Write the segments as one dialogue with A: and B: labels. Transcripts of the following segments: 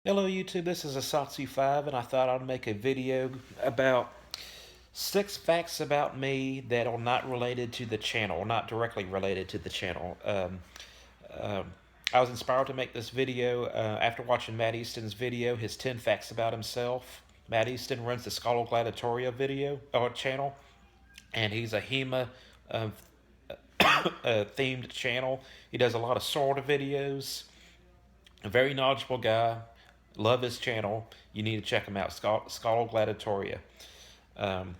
A: Hello YouTube, this is Asatsu5 and I thought I'd make a video about 6 facts about me that are not related to the channel, not directly related to the channel. Um, I was inspired to make this video after watching Matt Easton's video, his 10 facts about himself. Matt Easton runs the Skull Gladiatoria video channel, and he's a HEMA uh, themed channel. He does a lot of sword videos. A very knowledgeable guy. Love his channel. You need to check him out. Skull Gladiatoria. Um,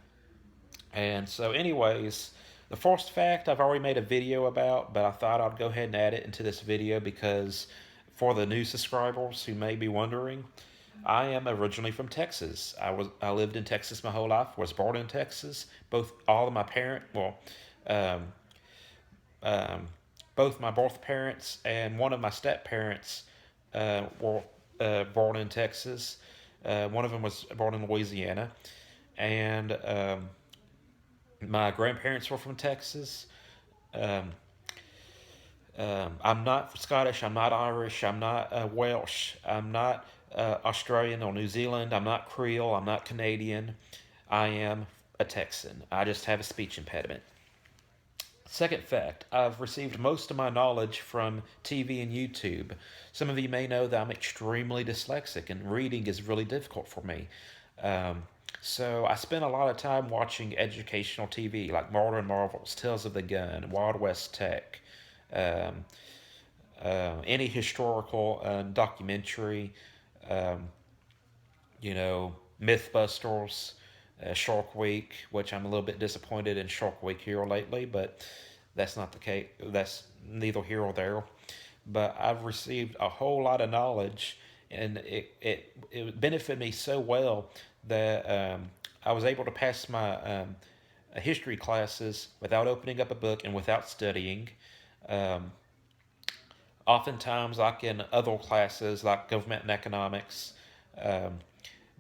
A: and so, anyways, the first fact I've already made a video about, but I thought I'd go ahead and add it into this video because for the new subscribers who may be wondering, I am originally from Texas. I lived in Texas my whole life. Was born in Texas. All of my um, um, both my birth parents and one of my step parents were born in Texas. One of them was born in Louisiana, and my grandparents were from Texas. Um, I'm not Scottish. I'm not Irish. I'm not Welsh. I'm not Australian or New Zealand. I'm not Creole. I'm not Canadian. I am a Texan. I just have a speech impediment. Second fact, I've received most of my knowledge from TV and YouTube. Some of you may know that I'm extremely dyslexic and reading is really difficult for me. Um, so I spend a lot of time watching educational TV like Modern Marvels, Tales of the Gun, Wild West Tech, um, any historical documentary, um, Mythbusters, Shark Week, which I'm a little bit disappointed in Shark Week here lately, but that's not the case. That's neither here or there. But I've received a whole lot of knowledge, and it benefited me so well that I was able to pass my history classes without opening up a book and without studying. Um, Oftentimes, like in other classes, like government and economics, um,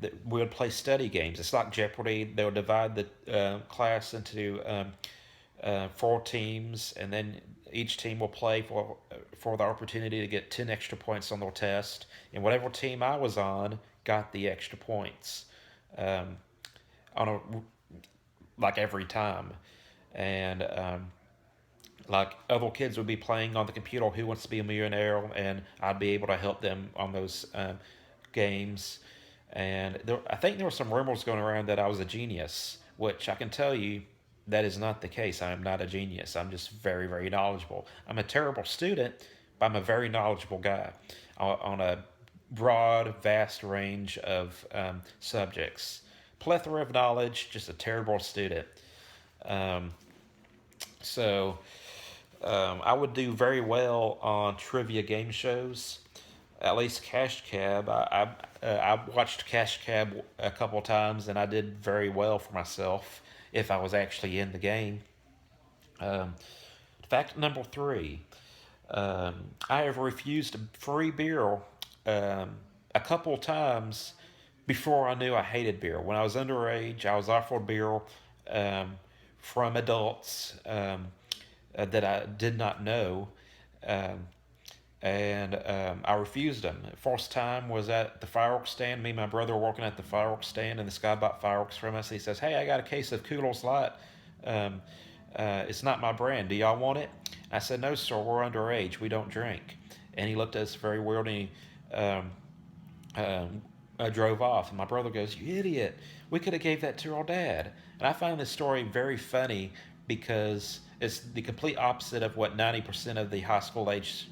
A: that we would play study games. It's like Jeopardy. They'll divide the class into 4 teams, and then each team will play for the opportunity to get 10 extra points on their test. And whatever team I was on got the extra points um, on a like every time, and like other kids would be playing on the computer Who Wants to Be a Millionaire, and I'd be able to help them on those games. And I think there were some rumors going around that I was a genius, which I can tell you that is not the case. I am not a genius. I'm just very, very knowledgeable. I'm a terrible student, but I'm a very knowledgeable guy on a broad, vast range of subjects. Plethora of knowledge, just a terrible student. Um, so I would do very well on trivia game shows. At least Cash Cab. I watched Cash Cab a couple times and I did very well for myself if I was actually in the game. Um, Fact number 3. I have refused free beer a couple times before I knew I hated beer. When I was underage, I was offered beer um, from adults that I did not know. Um, and I refused them. First time was at the fireworks stand. Me and my brother were working at the fireworks stand, and this guy bought fireworks from us. He says, "Hey, I got a case of Coolers Light. Um, it's not my brand. Do y'all want it?" I said, "No, sir. We're underage. We don't drink." And he looked at us very weird, and he um, drove off. And my brother goes, "You idiot! We could have gave that to our dad." And I find this story very funny because it's the complete opposite of what 90% of the high school age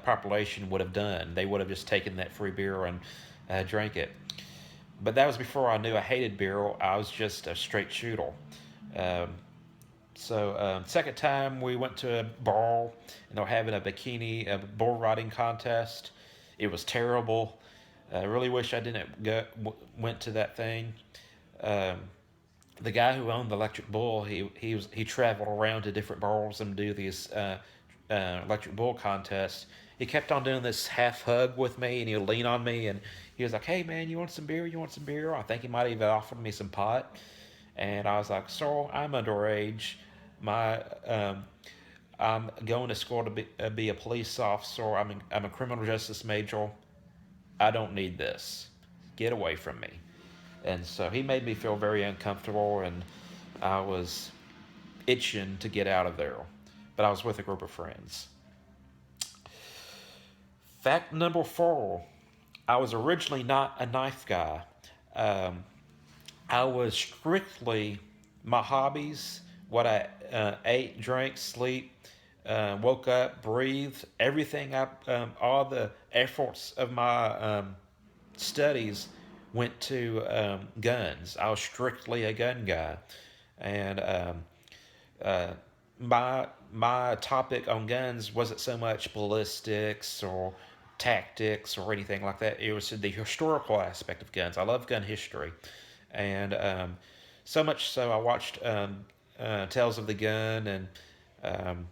A: population would have done. They would have just taken that free beer and drank it. But that was before I knew I hated beer. I was just a straight shooter. Um, Second time we went to a bar and they were having a bull riding contest. It was terrible. I really wish I didn't went to that thing. Um, the guy who owned the electric bull, he traveled around to different bars and do these electric bull contests. He kept on doing this half hug with me, and he'd lean on me, and he was like, "Hey man, you want some beer? You want some beer?" I think he might have even offered me some pot, and I was like, "Sir, I'm underage. My I'm going to school to be a police officer. I'm a criminal justice major. I don't need this. Get away from me. And so he made me feel very uncomfortable, and I was itching to get out of there. But I was with a group of friends. Fact number four, I was originally not a knife guy. Um, I was strictly my hobbies, what I ate, drank, sleep, woke up, breathed, everything. All the efforts of my studies went to guns. I was strictly a gun guy, and uh, my topic on guns wasn't so much ballistics or tactics or anything like that. It was the historical aspect of guns. I love gun history, and so much so I watched Tales of the Gun and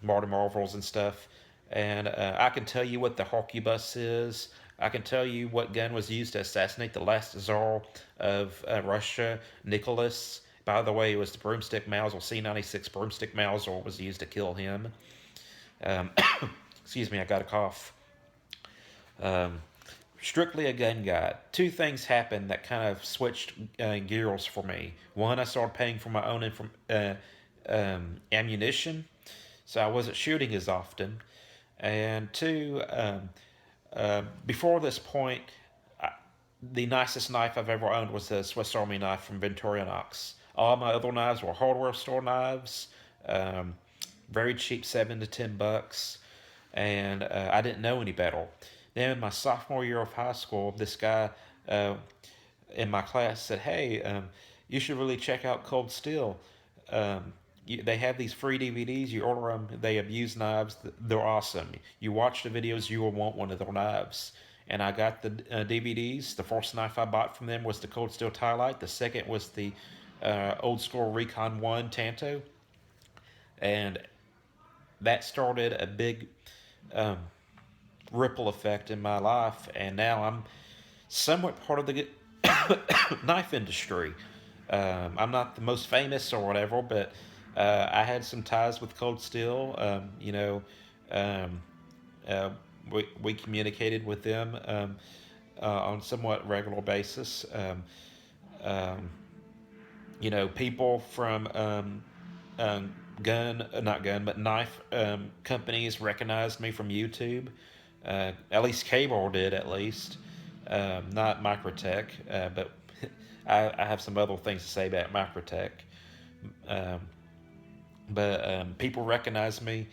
A: Marty Marvels and stuff. And I can tell you what the Harkybus is. I can tell you what gun was used to assassinate the last Tsar of Russia, Nicholas. By the way, it was the broomstick Mauser, C-96 broomstick Mauser was used to kill him. Um, excuse me, I got a cough. Um, strictly a gun guy. Two things happened that kind of switched gears for me. One, I started paying for my own ammunition, so I wasn't shooting as often. And two, before this point, I, the nicest knife I've ever owned was a Swiss Army knife from Victorinox. All my other knives were hardware store knives, um, very cheap, $7 to $10, and I didn't know any better. Then in my sophomore year of high school, this guy uh, in my class said, "Hey, you should really check out Cold Steel. They have these free DVDs. You order them. They have used knives. They're awesome. You watch the videos, you will want one of their knives." And I got the DVDs. The first knife I bought from them was the Cold Steel Tie Light. The second was the Old School Recon One Tanto, and that started a big um, ripple effect in my life. And now I'm somewhat part of the knife industry. I'm not the most famous or whatever, but I had some ties with Cold Steel. Um, uh, we communicated with them on somewhat regular basis. Um, People from not gun, but knife companies recognized me from YouTube. At least Cable did, at least. Not Microtech, but I have some other things to say about Microtech. Um, but people recognize me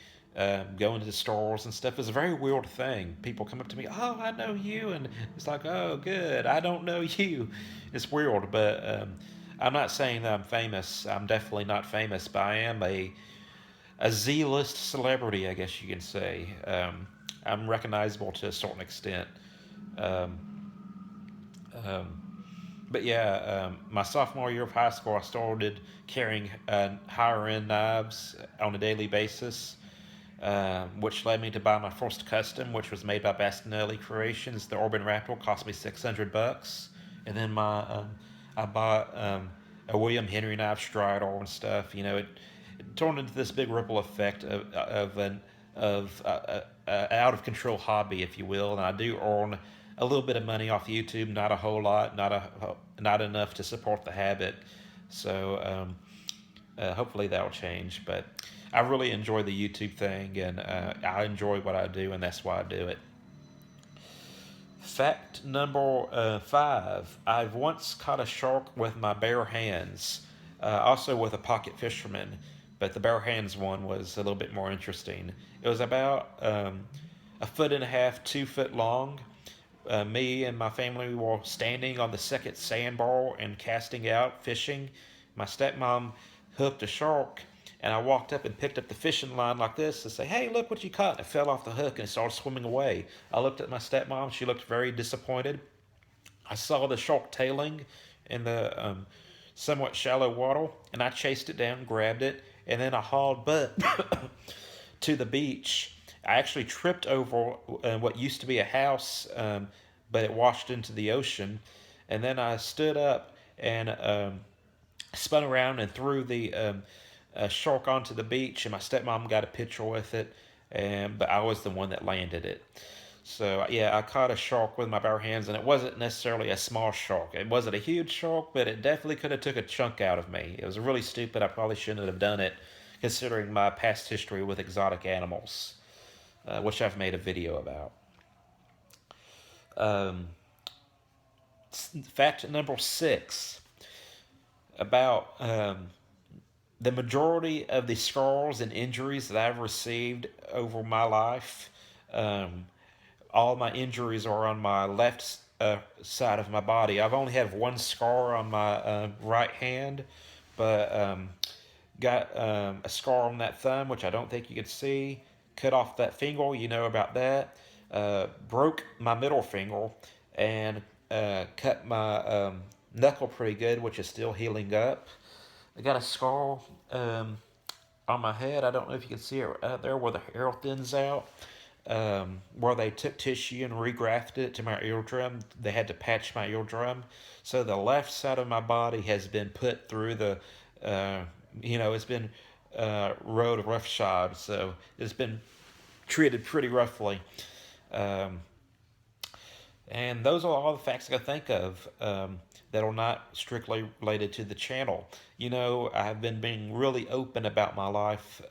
A: going to stores and stuff. It's a very weird thing. People come up to me, "Oh, I know you," and it's like, "Oh, good. I don't know you." It's weird, but I'm not saying that I'm famous. I'm definitely not famous, but I am a Z-list celebrity, I guess you can say. I'm recognizable to a certain extent. Um, um, but yeah, my sophomore year of high school, I started carrying higher end knives on a daily basis, which led me to buy my first custom, which was made by Bastinelli Creations. The Orban Raptor cost me $600, and then I bought a William Henry knife strider and stuff. It turned into this big ripple effect of out of control hobby, if you will. And I do earn a little bit of money off YouTube, not a whole lot, not enough to support the habit. So hopefully that'll change. But I really enjoy the YouTube thing, and I enjoy what I do, and that's why I do it. Fact number five: I've once caught a shark with my bare hands, also with a pocket fisherman, but the bare hands one was a little bit more interesting. It was about a foot and a half, 2 foot long. Me and my family were standing on the second sandbar and casting out fishing. My stepmom hooked a shark, and I walked up and picked up the fishing line like this to say, "Hey, look what you caught!" And it fell off the hook and it started swimming away. I looked at my stepmom; she looked very disappointed. I saw the shark tailing in the somewhat shallow water, and I chased it down, grabbed it, and then I hauled butt to the beach. I actually tripped over what used to be a house, but it washed into the ocean. And then I stood up and spun around and threw the shark onto the beach, and my stepmom got a picture with it, but I was the one that landed it. So yeah, I caught a shark with my bare hands, and it wasn't necessarily a small shark. It wasn't a huge shark, but it definitely could have took a chunk out of me. It was really stupid. I probably shouldn't have done it, considering my past history with exotic animals, which I've made a video about. Um, Fact number 6 about the majority of the scars and injuries that I've received over my life. Um, all my injuries are on my left side of my body. I've only had one scar on my right hand, but got a scar on that thumb, which I don't think you could see. Cut off that finger, you know about that. Broke my middle finger and cut my knuckle pretty good, which is still healing up. I got a scar on my head. I don't know if you can see it out there where the hair thins out. Where they took tissue and regrafted it to my eardrum. They had to patch my eardrum. So the left side of my body has been put through the, uh, it's been road roughshod. So it's been treated pretty roughly. Um, and those are all the facts I can think of that are not strictly related to the channel. I've been being really open about my life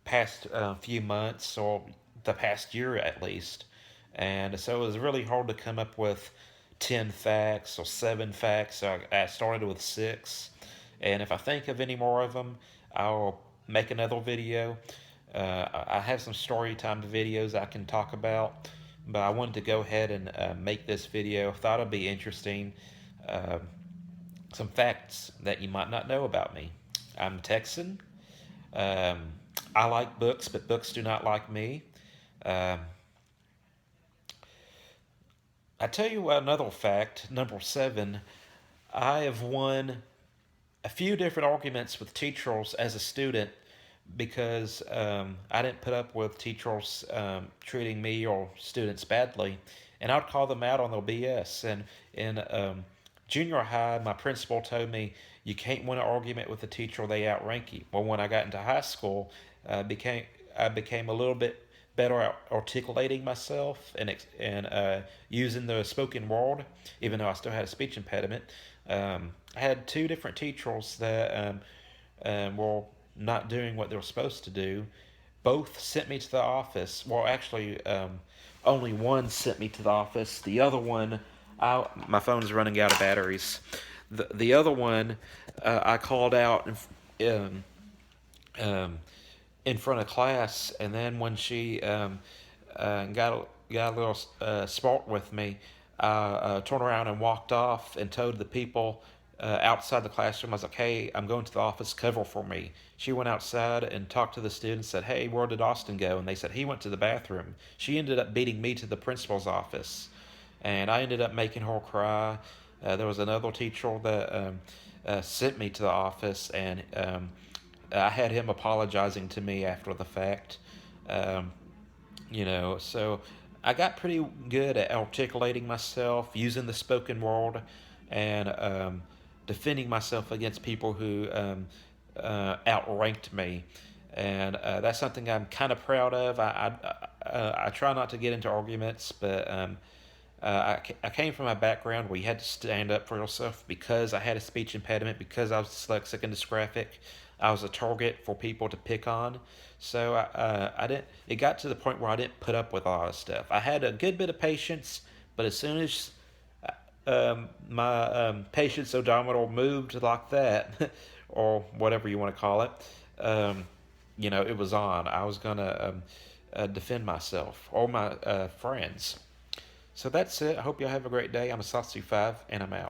A: past few months or the past year at least. And so it was really hard to come up with 10 facts or 7 facts. So I started with 6. And if I think of any more of them, I'll make another video. I have some story time videos I can talk about, but I wanted to go ahead and make this video. Thought it'd be interesting. Uh, some facts that you might not know about me. I'm Texan. Um, I like books, but books do not like me. Um, I tell you another fact, number 7. I have won a few different arguments with teachers as a student because I didn't put up with teachers treating me or students badly, and I'd call them out on their BS. And in junior high, my principal told me you can't win an argument with a teacher; they outrank you. Well, when I got into high school, became I became a little bit better at articulating myself and using the spoken word, even though I still had a speech impediment. I had 2 different teachers that were not doing what they were supposed to do. Both sent me to the office. Well, actually, only one sent me to the office. The other one, my phone is running out of batteries. The other one, I called out um, um, in front of class, and then when she got a little smart with me, I turned around and walked off and told the people outside the classroom, I was like, "Hey, I'm going to the office. Cover for me." She went outside and talked to the students. Said, "Hey, where did Austin go?" And they said he went to the bathroom. She ended up beating me to the principal's office, and I ended up making her cry. There was another teacher that sent me to the office, and I had him apologizing to me after the fact. Um, so I got pretty good at articulating myself, using the spoken word, and defending myself against people who outranked me. And that's something I'm kind of proud of. I try not to get into arguments, but I came from a background where you had to stand up for yourself because I had a speech impediment, because I was dyslexic and dysgraphic. I was a target for people to pick on. So I didn't. It got to the point where I didn't put up with a lot of stuff. I had a good bit of patience, but as soon as my patience odometer moved like that, or whatever you want to call it, um, it was on. I was gonna defend myself or my friends. So that's it. I hope y'all have a great day. I'm a Saucy 5, and I'm out.